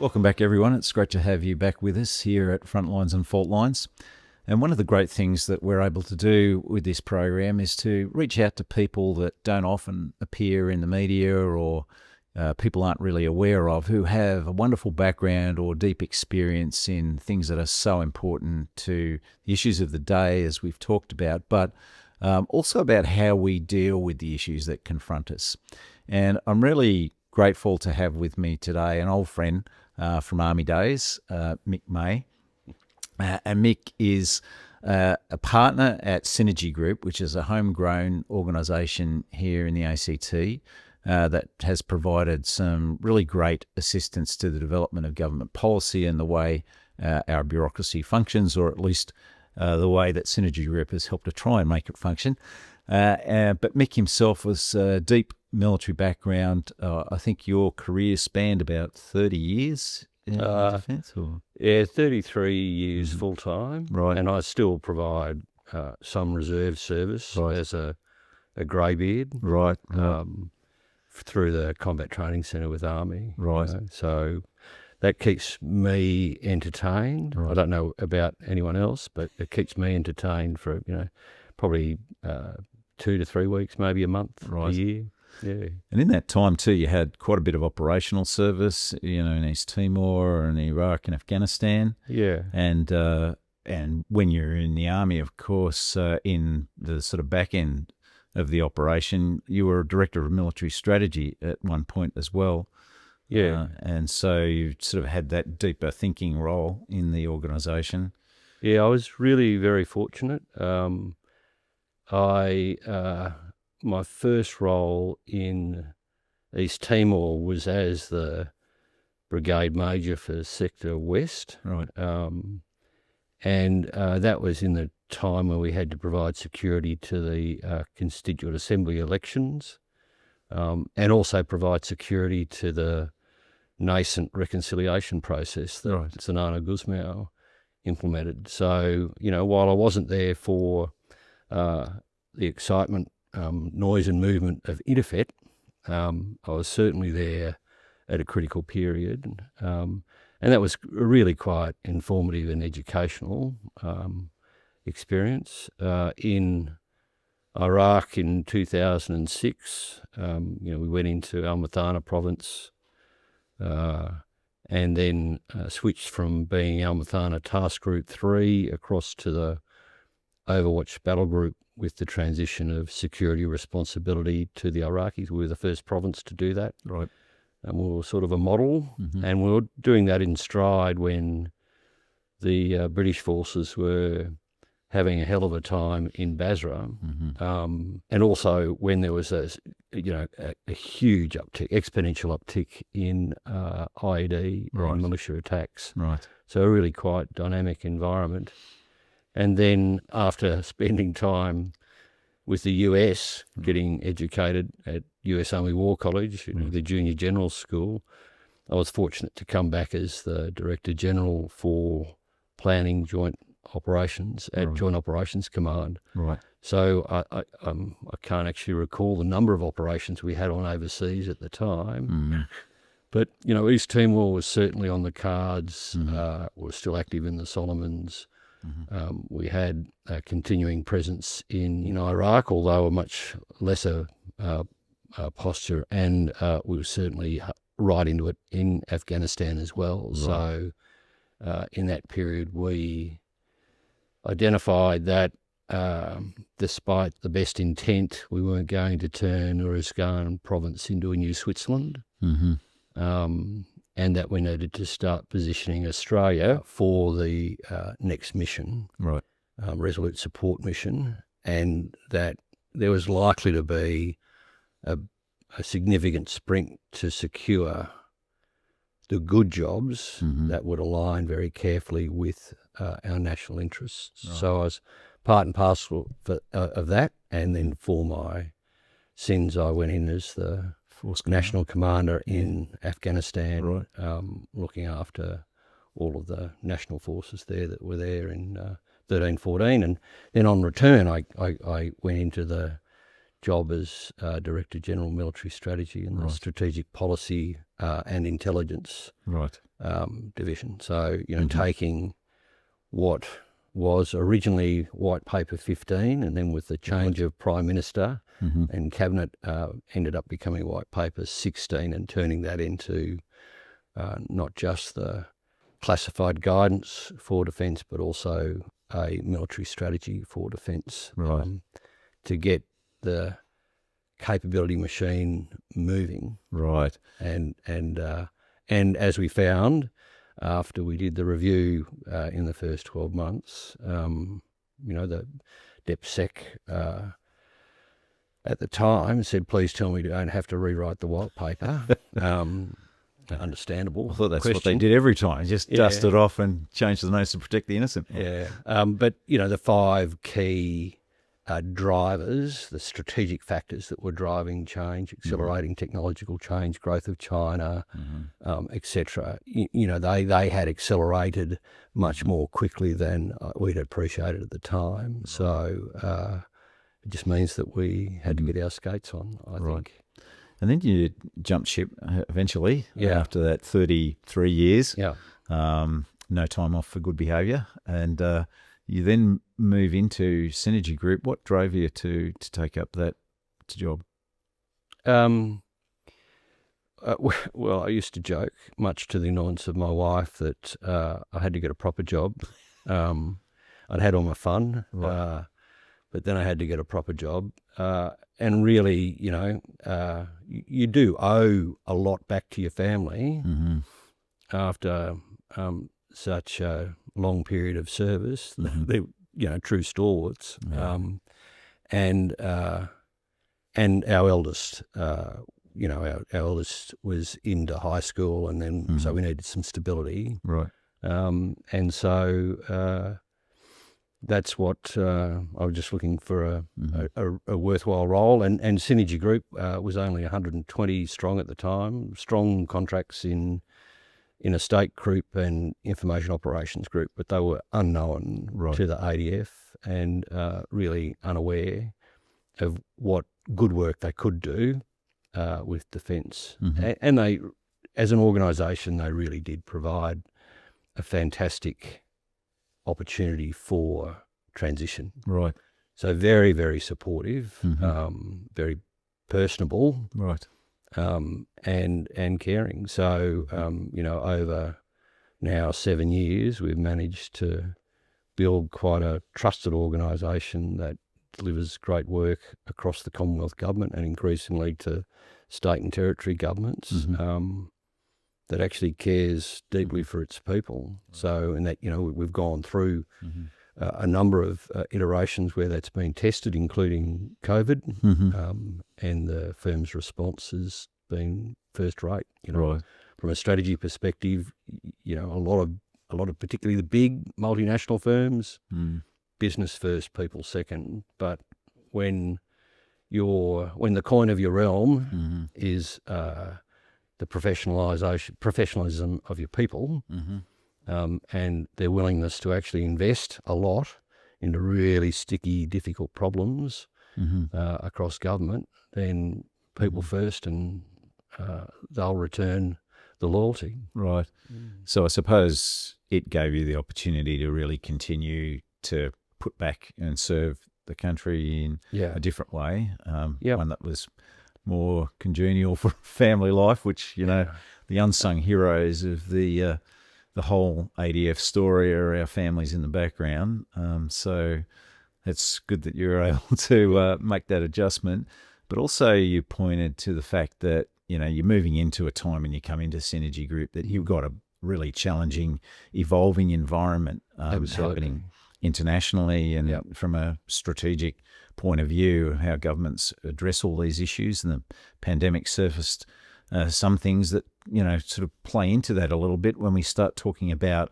Welcome back, everyone. It's great to have you back with us here at Frontlines and Faultlines. And one of the great things that we're able to do with this program is to reach out to people that don't often appear in the media or people aren't really aware of, who have a wonderful background or deep experience in things that are so important to the issues of the day, as we've talked about, but also about how we deal with the issues that confront us. And I'm really grateful to have with me today an old friend from Army days, Mick Mahy. And Mick is a partner at Synergy Group, which is a homegrown organisation here in the ACT that has provided some really great assistance to the development of government policy and the way our bureaucracy functions, or at least the way that Synergy Group has helped to try and make it function. But Mick himself was a deep military background. I think your career spanned about 30 years in defence? Or? Yeah, 33 years full-time. Right. And I still provide some reserve service as a greybeard. Right. Through the Combat Training Centre with Army. Right. So that keeps me entertained. Right. I don't know about anyone else, but it keeps me entertained for, probably 2 to 3 weeks, maybe a month, a year. Yeah. And in that time too, you had quite a bit of operational service, in East Timor and Iraq and Afghanistan. Yeah. And when you're in the Army, of course, in the sort of back end of the operation, you were a director of military strategy at one point as well. Yeah. And so you sort of had that deeper thinking role in the organisation. Yeah, I was really very fortunate. My first role in East Timor was as the brigade major for Sector West. Right. And that was in the time when we had to provide security to the Constituent Assembly elections, and also provide security to the nascent reconciliation process that Zanana Gusmao implemented. So, while I wasn't there for the excitement, noise and movement of IDFET, I was certainly there at a critical period. And that was really quite informative and educational experience. In Iraq in 2006, we went into Al-Mathana province and then switched from being Al-Mathana Task Group 3 across to the Overwatch Battle Group with the transition of security responsibility to the Iraqis. We were the first province to do that. Right. And we were sort of a model, and we were doing that in stride when the British forces were having a hell of a time in Basra, and also when there was a huge uptick, exponential uptick in IED and militia attacks. Right. So a really quite dynamic environment. And then after spending time with the US, getting educated at US Army War College, the Junior General School, I was fortunate to come back as the Director General for Planning Joint Operations at Joint Operations Command. Right. So I can't actually recall the number of operations we had on overseas at the time. But, East Timor was certainly on the cards. We were still active in the Solomons. We had a continuing presence in Iraq, although a much lesser posture, and we were certainly right into it in Afghanistan as well. Right. So in that period, we identified that despite the best intent, we weren't going to turn Uruzgan province into a new Switzerland. And that we needed to start positioning Australia for the next mission, Resolute Support Mission, and that there was likely to be a significant sprint to secure the good jobs that would align very carefully with our national interests. So I was part and parcel of that, and then for my sins I went in as the National Commander in Afghanistan, looking after all of the national forces there that were there in 13-14. And then on return, I went into the job as Director General Military Strategy and the Strategic Policy and Intelligence division. So, taking what was originally White Paper 15, and then with the change of Prime Minister and Cabinet, ended up becoming White Paper 16, and turning that into not just the classified guidance for defence, but also a military strategy for defence, to get the capability machine moving. Right. And as we found after we did the review in the first 12 months, the DepSec at the time said, "Please tell me you don't have to rewrite the white paper." Understandable. I thought that's question. What they did every time. Just dust it off and change the notes to protect the innocent. Yeah. But, the 5 key drivers, the strategic factors that were driving change, accelerating technological change, growth of China, etc. They had accelerated much more quickly than we'd appreciated at the time. So it just means that we had to get our skates on, I think. And then you jumped ship eventually after that 33 years. Yeah. No time off for good behaviour. And you then move into Synergy Group. What drove you to take up that job? Well, I used to joke, much to the annoyance of my wife, that I had to get a proper job. I'd had all my fun, but then I had to get a proper job. And really, you do owe a lot back to your family after such a long period of service. They're, true stalwarts. And our eldest, our eldest was into high school, and then so we needed some stability. Right. And so that's what I was just looking for a worthwhile role. And Synergy Group was only 120 strong at the time, strong contracts in a state group and information operations group, but they were unknown to the ADF and really unaware of what good work they could do with defence. And they, as an organisation, they really did provide a fantastic opportunity for transition. Right. So very, very supportive, very personable. Right. And caring. So, over now 7 years, we've managed to build quite a trusted organisation that delivers great work across the Commonwealth Government and increasingly to state and territory governments, that actually cares deeply for its people. So, and that, we've gone through a number of iterations where that's been tested, including COVID, and the firm's response has been first rate. From a strategy perspective, a lot of particularly the big multinational firms, business first, people second. But when the coin of your realm is the professionalism of your people, and their willingness to actually invest a lot into really sticky, difficult problems across government, then people first, and they'll return the loyalty. Right. So I suppose it gave you the opportunity to really continue to put back and serve the country in a different way, one that was more congenial for family life, which, the unsung heroes of the whole ADF story are our families in the background. So it's good that you're able to make that adjustment. But also you pointed to the fact that, you're moving into a time when you come into Synergy Group that you've got a really challenging, evolving environment happening internationally and from a strategic point of view, how governments address all these issues. And the pandemic surfaced some things that, sort of play into that a little bit when we start talking about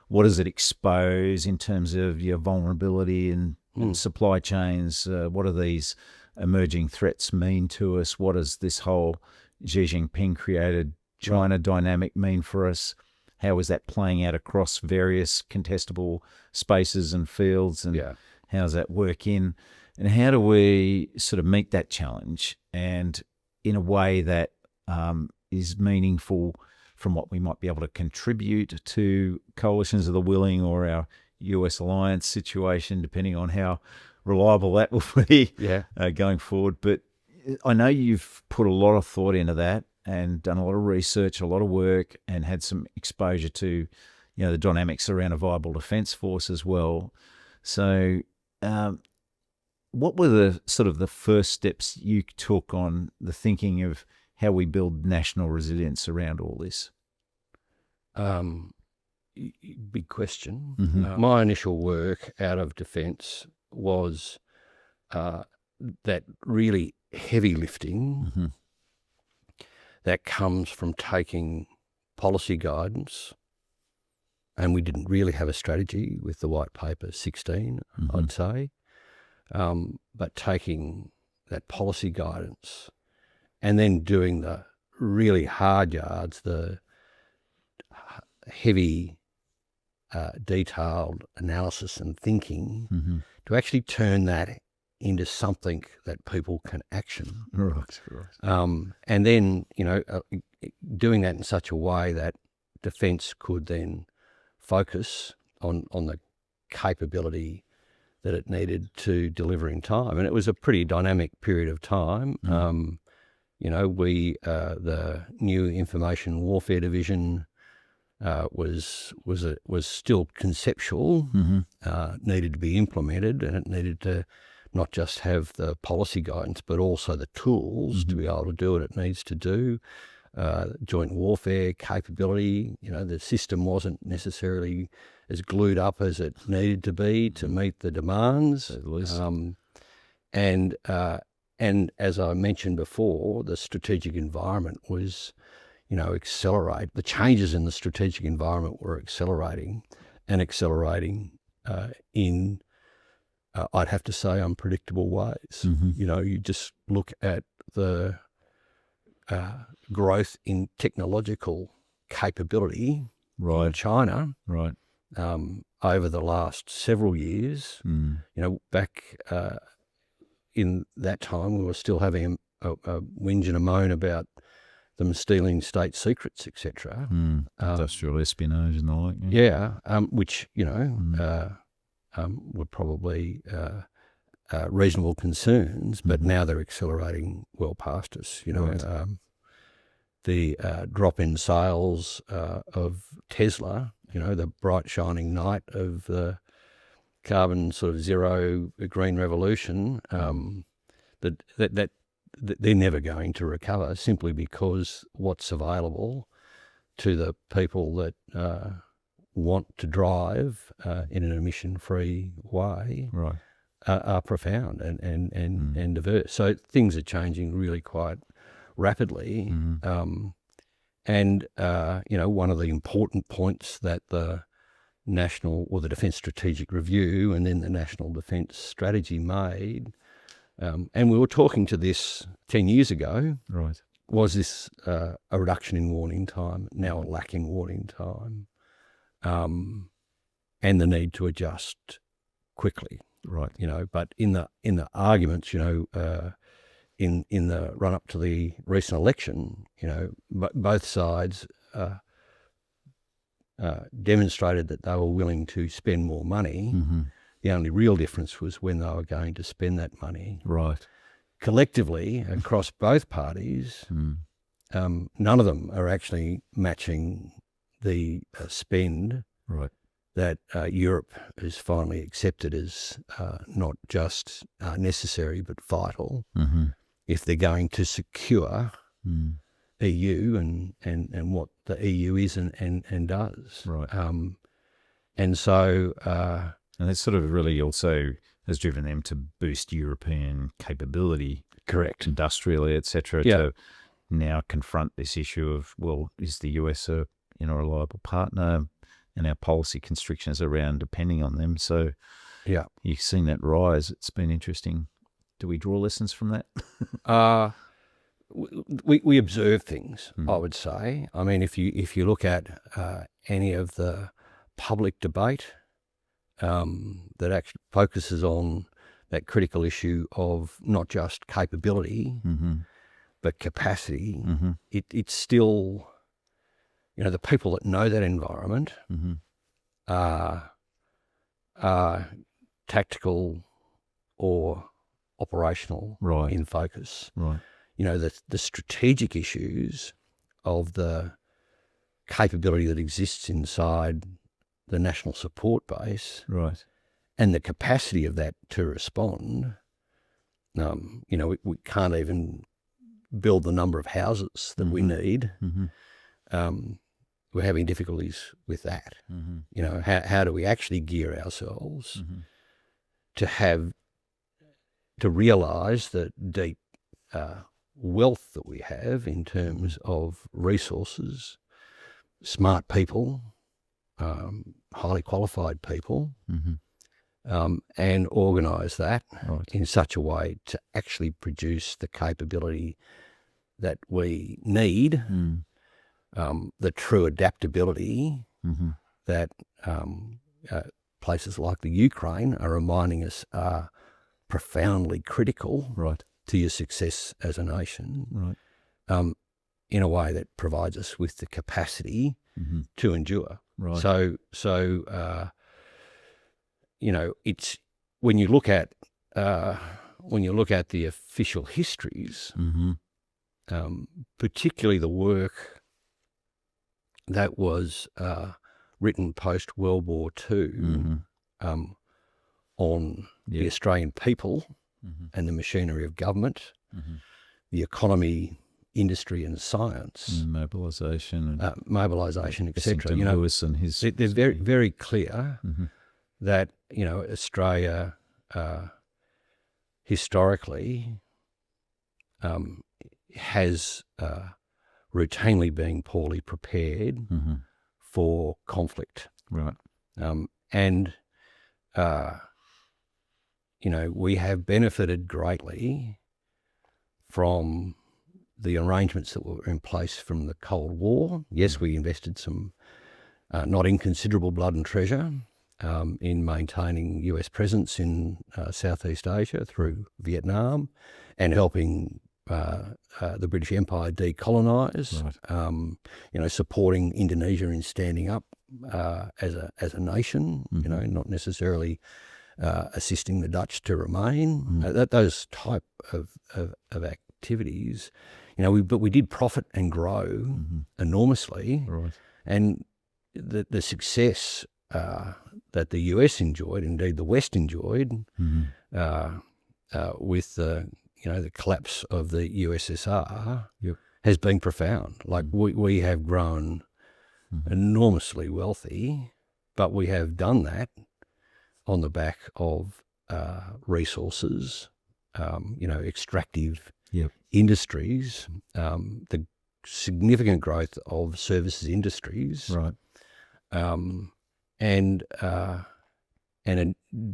what does it expose in terms of your vulnerability and supply chains. What do these emerging threats mean to us? What does this whole Xi Jinping created China dynamic mean for us? How is that playing out across various contestable spaces and fields? And how does that work in? And how do we sort of meet that challenge and in a way that is meaningful from what we might be able to contribute to coalitions of the willing or our US alliance situation, depending on how reliable that will be going forward. But I know you've put a lot of thought into that and done a lot of research, a lot of work, and had some exposure to, the dynamics around a viable defence force as well. So what were the sort of the first steps you took on the thinking of how we build national resilience around all this? Big question. My initial work out of defence was that really heavy lifting that comes from taking policy guidance, and we didn't really have a strategy with the White Paper 16, I'd say, but taking that policy guidance and then doing the really hard yards, the heavy detailed analysis and thinking to actually turn that into something that people can action. Right. And then, doing that in such a way that defence could then focus on the capability that it needed to deliver in time. And it was a pretty dynamic period of time. The new Information Warfare Division was still conceptual, needed to be implemented, and it needed to not just have the policy guidance, but also the tools to be able to do what it needs to do. Joint warfare capability, the system wasn't necessarily as glued up as it needed to be to meet the demands. And as I mentioned before, the strategic environment was, accelerate. The changes in the strategic environment were accelerating in, I'd have to say, unpredictable ways. You just look at the growth in technological capability in China over the last several years. Back in that time, we were still having a whinge and a moan about them stealing state secrets, etc. Industrial espionage and the like. Which, were probably reasonable concerns, but now they're accelerating well past us. The drop in sales of Tesla, the bright shining knight of the carbon sort of zero green revolution, that they're never going to recover simply because what's available to the people that want to drive in an emission-free way are profound and diverse. So things are changing really quite rapidly. One of the important points that the National or the Defence Strategic Review and then the National Defence Strategy made, and we were talking to this 10 years ago, was this a reduction in warning time, now a lack in warning time, and the need to adjust quickly. But in the arguments, in the run up to the recent election, both sides demonstrated that they were willing to spend more money. The only real difference was when they were going to spend that money. Collectively, across both parties, none of them are actually matching the spend that Europe has finally accepted as not just necessary but vital if they're going to secure EU and what the EU is and does. And that sort of really also has driven them to boost European capability, industrially, etc., to now confront this issue of, well, is the US a reliable partner, and our policy constrictions around depending on them. So you've seen that rise. It's been interesting. Do we draw lessons from that? We observe things, I would say. I mean, if you look at any of the public debate that actually focuses on that critical issue of not just capability but capacity, it's still, the people that know that environment are tactical or operational in focus. Right. The strategic issues of the capability that exists inside the national support base, right, and the capacity of that to respond. We can't even build the number of houses that we need. We're having difficulties with that. How do we actually gear ourselves to realise the deep wealth that we have in terms of resources, smart people, highly qualified people, and organise that in such a way to actually produce the capability that we need, the true adaptability that places like the Ukraine are reminding us are profoundly critical to your success as a nation, in a way that provides us with the capacity to endure. So it's when you look at the official histories, particularly the work that was written post World War II on the Australian people and the machinery of government, the economy, industry, and science, mobilisation, etc. Lewis and his. They're very, very clear that Australia historically has routinely been poorly prepared for conflict, and we have benefited greatly from the arrangements that were in place from the Cold War. Yes, we invested some not inconsiderable blood and treasure in maintaining US presence in Southeast Asia through Vietnam and helping the British Empire decolonise, supporting Indonesia in standing up as a nation, not necessarily assisting the Dutch to remain. Those type of activities, but we did profit and grow enormously, and the success that the US enjoyed, indeed the West enjoyed, with the collapse of the USSR, has been profound. Like we have grown enormously wealthy, but we have done that on the back of resources, extractive industries, the significant growth of services industries, and a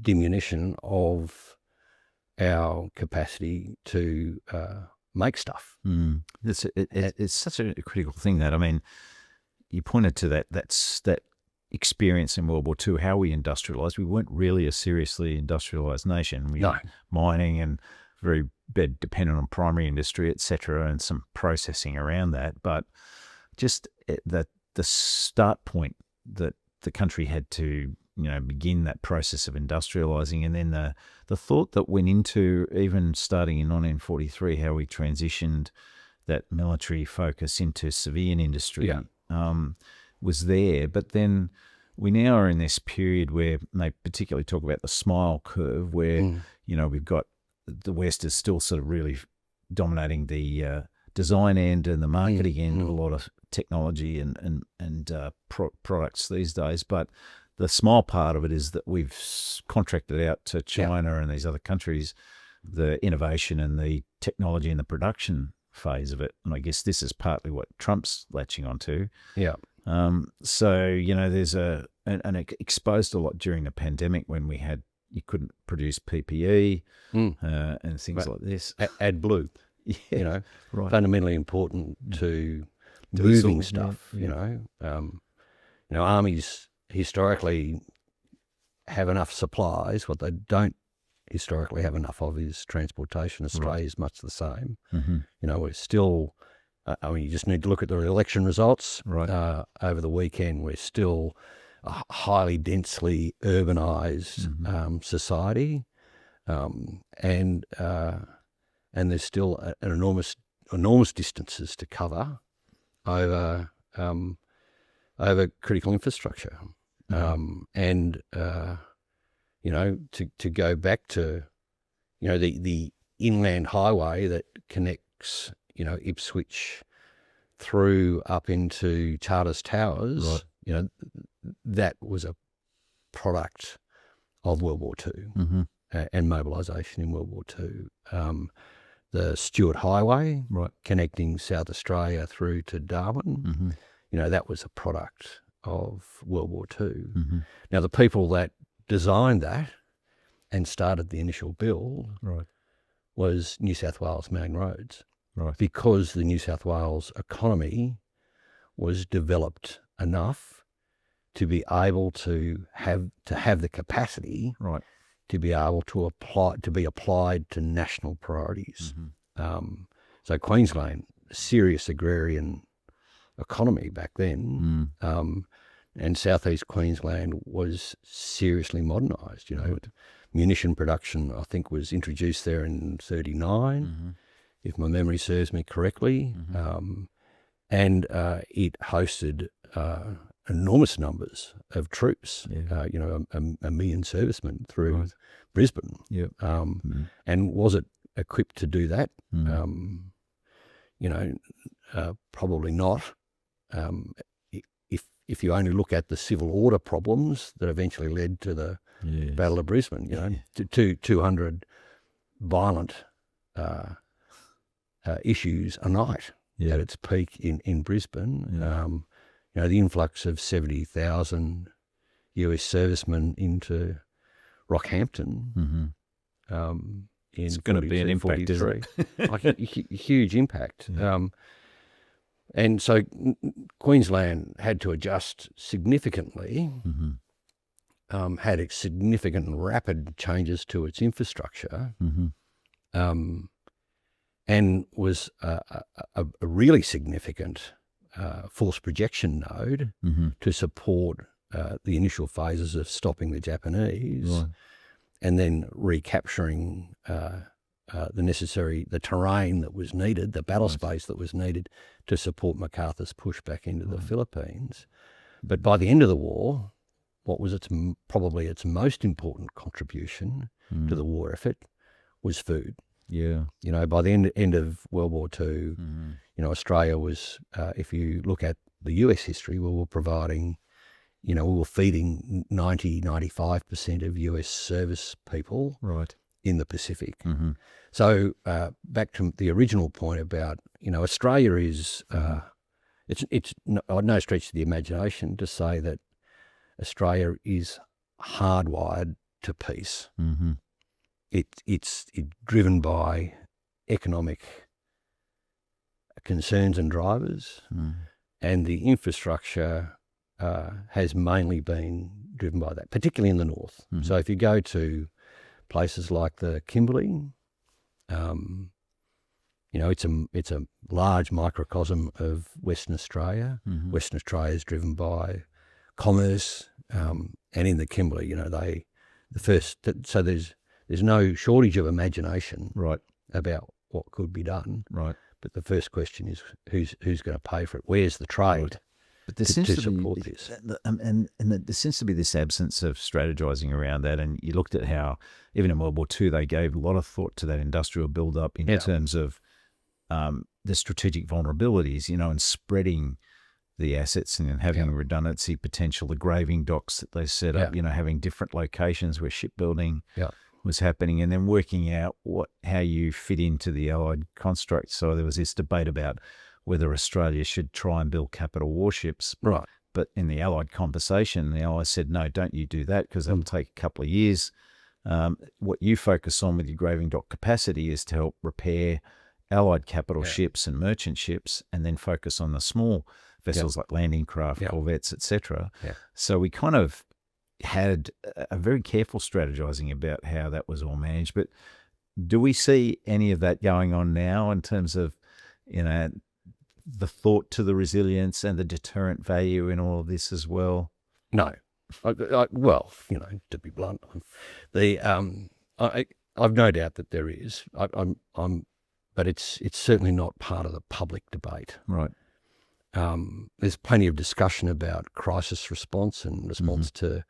diminution of our capacity to make stuff. It's such a critical thing that, I mean, you pointed to that experience in World War II, how we industrialised. We weren't really a seriously industrialised nation. We were mining and very dependent on primary industry, etc., and some processing around that. But just the start point that the country had to begin that process of industrialising, and then the thought that went into even starting in 1943, how we transitioned that military focus into civilian industry was there. But then we now are in this period where they particularly talk about the smile curve, where we've got the West is still sort of really dominating the design end and the marketing end of a lot of technology and products these days. But the small part of it is that we've contracted out to China and these other countries the innovation and the technology and the production phase of it. And I guess this is partly what Trump's latching onto. So, there's an exposed a lot during the pandemic when you couldn't produce PPE and things like this. AdBlue, fundamentally important to moving stuff, armies historically have enough supplies. What they don't historically have enough of is transportation. Australia is much the same. We're still I mean, you just need to look at the election results. Right. Over the weekend, we're still a highly densely urbanised society, and there's still an enormous distances to cover over critical infrastructure, and to go back to the inland highway that connects Ipswich through up into Charters Towers. Right. That was a product of World War II and mobilisation in World War II. The Stuart Highway, Right. connecting South Australia through to Darwin, that was a product of World War II. Now, the people that designed that and started the initial build was New South Wales Main Roads, because the New South Wales economy was developed enough to be able to have the capacity to be able to be applied to national priorities. So Queensland, serious agrarian economy back then, and southeast Queensland was seriously modernised. Munition production, I think, was introduced there in 1939, if my memory serves me correctly, and it hosted enormous numbers of troops, a million servicemen through Brisbane. And was it equipped to do that? Probably not. If you only look at the civil order problems that eventually led to the Battle of Brisbane, to 200 violent issues a night at its peak in Brisbane. The influx of 70,000 US servicemen into Rockhampton. It's going to be an impact, isn't it? Like a huge impact. And so Queensland had to adjust significantly, had significant and rapid changes to its infrastructure, and was a really significant force projection node to support the initial phases of stopping the Japanese and then recapturing the terrain that was needed, the battle space that was needed to support MacArthur's push back into the Philippines. But by the end of the war, what was probably its most important contribution to the war effort was food. By the end of World War II, Australia was, if you look at the US history, we were providing, we were feeding 95% of US service people in the Pacific. So back to the original point about, Australia is, it's no stretch of the imagination to say that Australia is hardwired to peace. It's driven by economic concerns and drivers, and the infrastructure has mainly been driven by that, particularly in the north. So if you go to places like the Kimberley, it's a large microcosm of Western Australia. Western Australia is driven by commerce, and in the Kimberley, so there's no shortage of imagination about what could be done. But the first question is who's going to pay for it? Where's the trade? But there seems to support this, and there seems to be this absence of strategizing around that. And you looked at how even in World War II they gave a lot of thought to that industrial build-up in terms of the strategic vulnerabilities, and spreading the assets and having redundancy potential, the graving docks that they set up, having different locations where shipbuilding was happening, and then working out how you fit into the Allied construct. So there was this debate about whether Australia should try and build capital warships. But in the Allied conversation, the Allies said, no, don't you do that, because that'll take a couple of years. What you focus on with your graving dock capacity is to help repair Allied capital ships and merchant ships, and then focus on the small vessels like landing craft, corvettes, etc. So we kind of had a very careful strategizing about how that was all managed. But do we see any of that going on now in terms of, the thought to the resilience and the deterrent value in all of this as well? No. Well, to be blunt, I've no doubt that there is. But it's certainly not part of the public debate. Right. There's plenty of discussion about crisis response and response to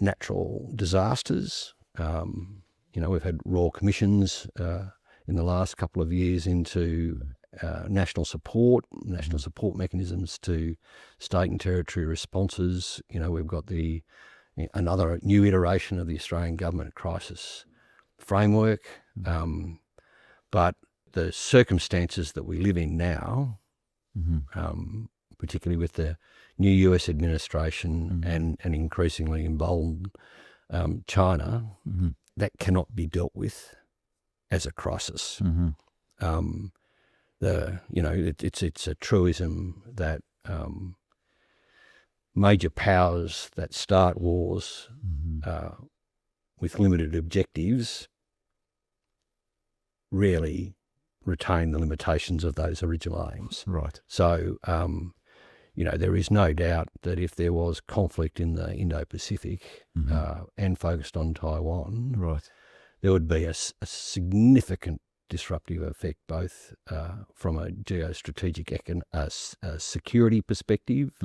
natural disasters. We've had royal commissions in the last couple of years into national support mechanisms to state and territory responses. We've got another new iteration of the Australian government crisis framework. But the circumstances that we live in now, particularly with the new US administration and increasingly emboldened China, that cannot be dealt with as a crisis. It's a truism that major powers that start wars with limited objectives rarely retain the limitations of those original aims. Right. So, there is no doubt that if there was conflict in the Indo-Pacific and focused on Taiwan, right, there would be a significant disruptive effect, both from a geostrategic security perspective,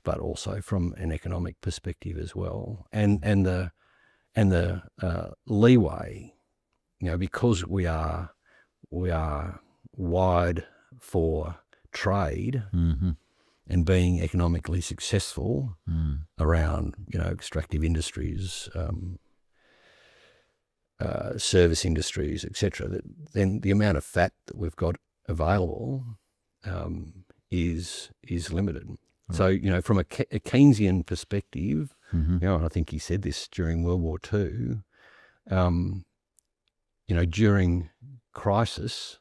but also from an economic perspective as well. And the leeway, because we are wired for trade and being economically successful around extractive industries, service industries, etc., then the amount of fat that we've got available is limited. Right. So from a Keynesian perspective, and I think he said this during World War II. During crisis,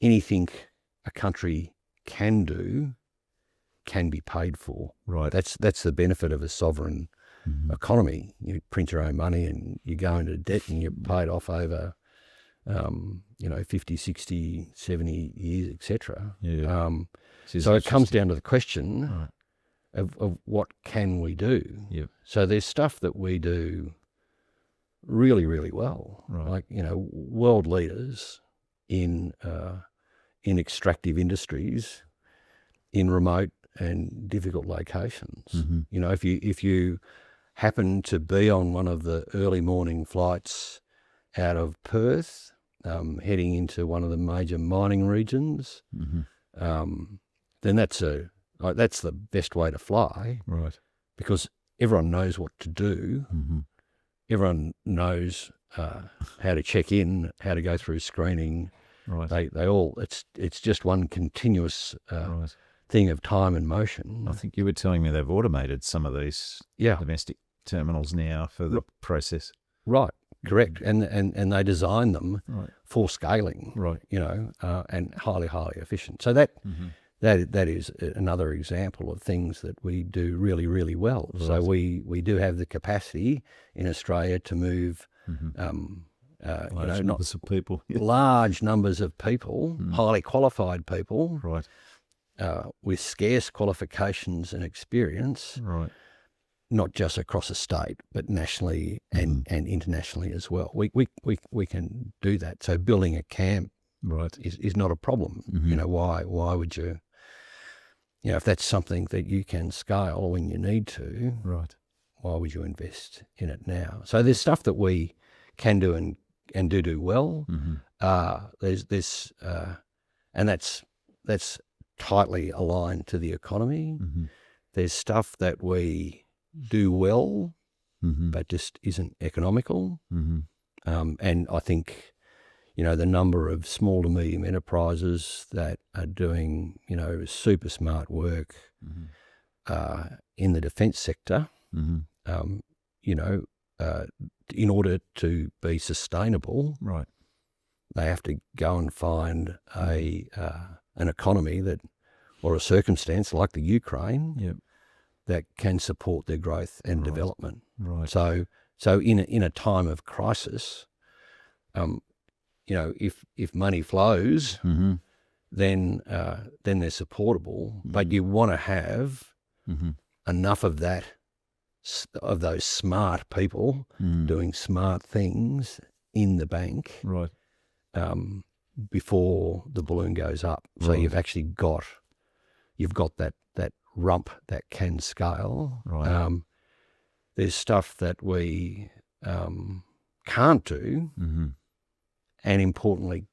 anything a country can do can be paid for. Right. That's the benefit of a sovereign economy. You print your own money and you go into debt and you're paid off over, 50, 60, 70 years, etc. Yeah. So it comes down to the question of what can we do. Yep. So there's stuff that we do really, really well. Right. Like, world leaders in extractive industries in remote and difficult locations. If you happen to be on one of the early morning flights out of Perth, heading into one of the major mining regions, then that's the best way to fly. Right. Because everyone knows what to do. Everyone knows how to check in, how to go through screening. Right. They all. It's just one continuous thing of time and motion. I think you were telling me they've automated some of these domestic terminals now for the process. Right. Correct. And they design them for scaling. Right. And highly, highly efficient. So that is another example of things that we do really, really well. Right. So we do have the capacity in Australia to move large numbers of people. Large numbers of people, highly qualified people, right, with scarce qualifications and experience, right, not just across a state, but nationally and internationally as well. We can do that. So building a camp is not a problem. Why would you? If that's something that you can scale when you need to, why would you invest in it now? So there's stuff that we can do and do well. There's this, and that's tightly aligned to the economy. There's stuff that we do well, but just isn't economical. And I think, the number of small to medium enterprises that are doing, super smart work in the defence sector, in order to be sustainable, they have to go and find an economy or a circumstance like the Ukraine that can support their growth and development. So in a time of crisis, if money flows, then they're supportable. But you want to have enough of those smart people doing smart things in the bank, right, before the balloon goes up. So Right. you've actually got that rump that can scale. Right. There's stuff that we can't do, and importantly,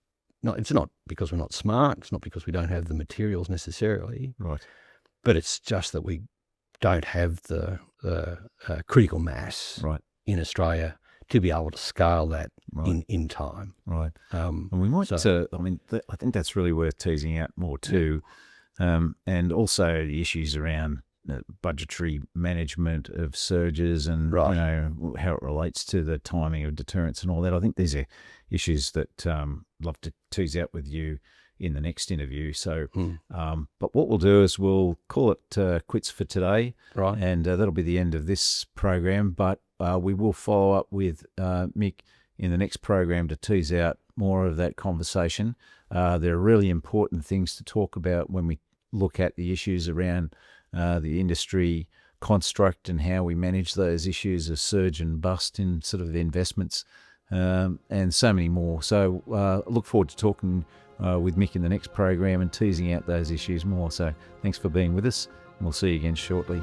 it's not because we're not smart. It's not because we don't have the materials necessarily, right, but it's just that we don't have the critical mass right, in Australia to be able to scale that Right. in time. right. And we might, I think that's really worth teasing out more too. And also the issues around budgetary management of surges and Right. how it relates to the timing of deterrence and all that. I think these are issues that I'd love to tease out with you in the next interview. So, but what we'll do is we'll call it quits for today, Right. and that'll be the end of this program. But we will follow up with Mick in the next program to tease out more of that conversation. There are really important things to talk about when we look at the issues around the industry construct and how we manage those issues of surge and bust in sort of investments, and so many more. So look forward to talking with Mick in the next program and teasing out those issues more. So thanks for being with us, and we'll see you again shortly.